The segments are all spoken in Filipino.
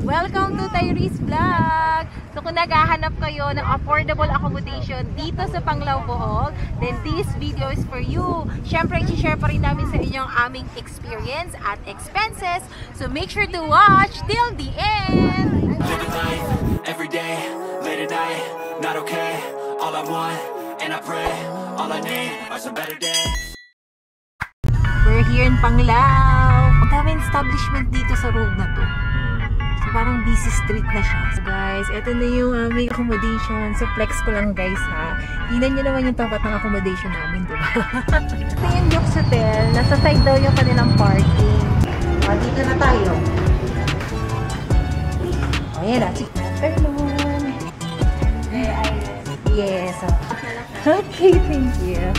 Welcome to Tyrese Vlog! So kung naghahanap kayo ng affordable accommodation dito sa Panglao, Bohol, then this video is for you. Siyempre, i-share pa rin namin sa inyo ang aming experience at expenses. So make sure to watch till the end! Living life, every day, late at night, not okay. All I want, and I pray, all I need are some better days. We're here in Panglao. Ang daming establishment dito sa road na to. So parang busy street na siya. So guys, ito na yung aming accommodation. So flex ko lang guys ha. Tingnan nyo naman yung tapat ng accommodation namin, diba? Ito yung Lux Hotel. Nasa side daw yung kanilang parking. O, dito na tayo. O, yan na. Afternoon. Yes. Okay, thank you.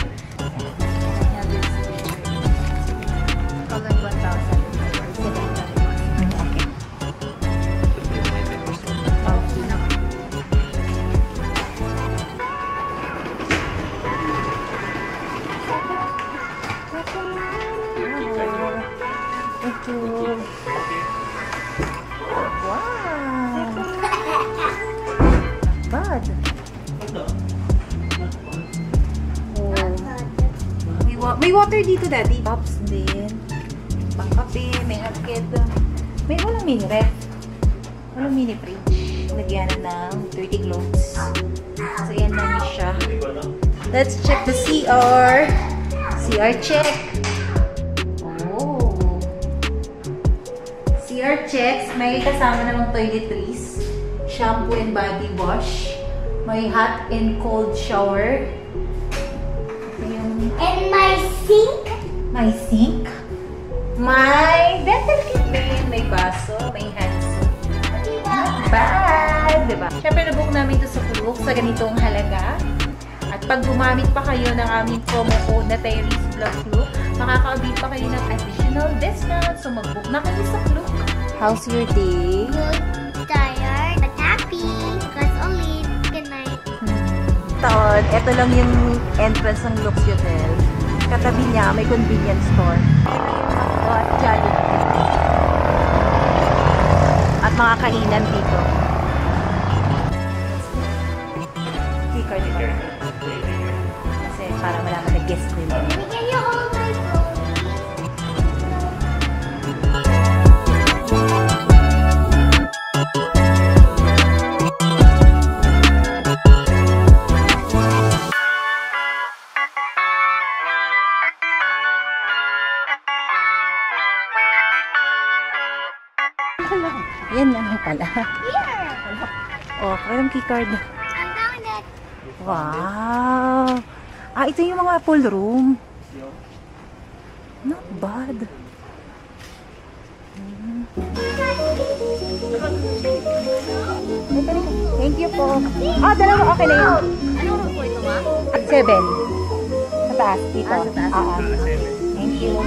May water dito, Daddy. Pops din. Pangkape, may hagkit. May walang mini ref. Walang mini fridge. Lagyan na ng 30 globes. So, yan lang siya. Let's check the CR. CR check. Oh. CR checks. May kasama namang toiletries. Shampoo and body wash. May hot and cold shower. And my sink. May sink. May dental kit din. May baso. May hand soap. Bad! Diba? Siyempre, nabook namin ito sa Klook sa ganitong halaga. At pag gumamit pa kayo ng aming promo code na Tyrese Vlog Klook, makaka-avail pa kayo ng additional discount. So, mag-book na kayo sa Klook. How's your day? Good, tired, but happy. Because only good night. Taon, ito lang yung entrance ng Lux Hotel. Katabi niya, may convenience store. At Jollibee. At mga kainan dito. Keycard dito. Kasi para malaman na guest din. Can you hold my phone? Yan lang pala. Here. Oh, parang keycard. I found it. Wow! Ah, ito yung mga pool room. Not bad. Thank you po. Ah, dalawa okay na yun. Anong room po ito, ma? 7. Sa taas, dito. Ah, sa taas. Thank you.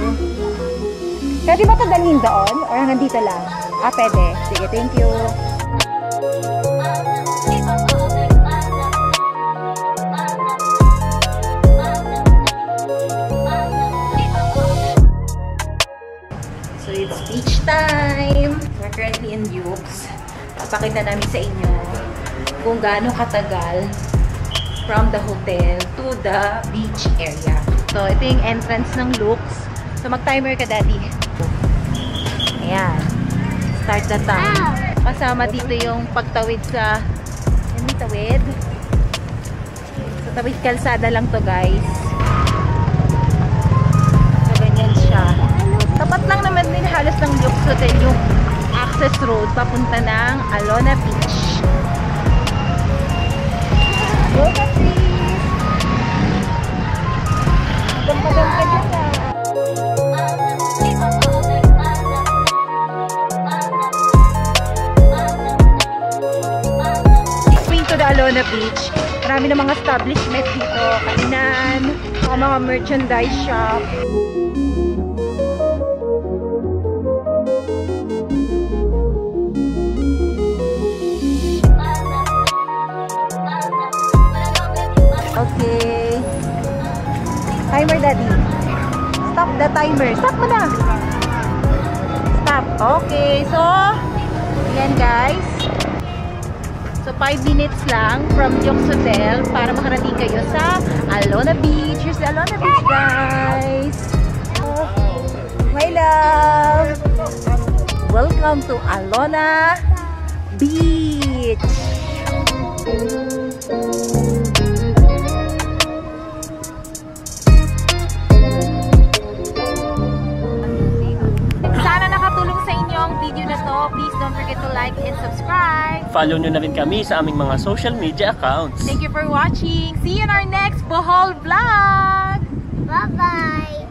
Pwede ba ito dalhin doon? Or nandito lang? Ah, pwede. Sige, thank you. So, it's beach time. We're currently in Lux. Papakita namin sa inyo kung gaano katagal from the hotel to the beach area. So, ito yung entrance ng Lux. So, mag-timer ka, Daddy. Ayan. Start the time. Kasama dito yung pagtawid sa... Yan, may tawid. So, tawid kalsada lang to, guys. So, ganyan siya. Tapat lang naman din halos ng Lux Hotel yung access road papunta ng Alona Beach. Go ka, please! Magam-magam ka dyan, ah. To the Alona Beach. Marami na mga establishment dito. Kainan, mga merchandise shop. Okay. Timer, Daddy. Stop the timer. Stop mo na. Stop. Okay. So, Ayan guys. So 5 minutes lang from Jokes Hotel para makarating kayo sa Alona Beach. Here's the Alona Beach guys. My love. Welcome to Alona Beach. Sana nakatulong sa inyo ang video na to. Please don't forget to like and subscribe. Follow nyo na rin kami sa aming mga social media accounts. Thank you for watching. See you in our next Bohol vlog. Bye-bye.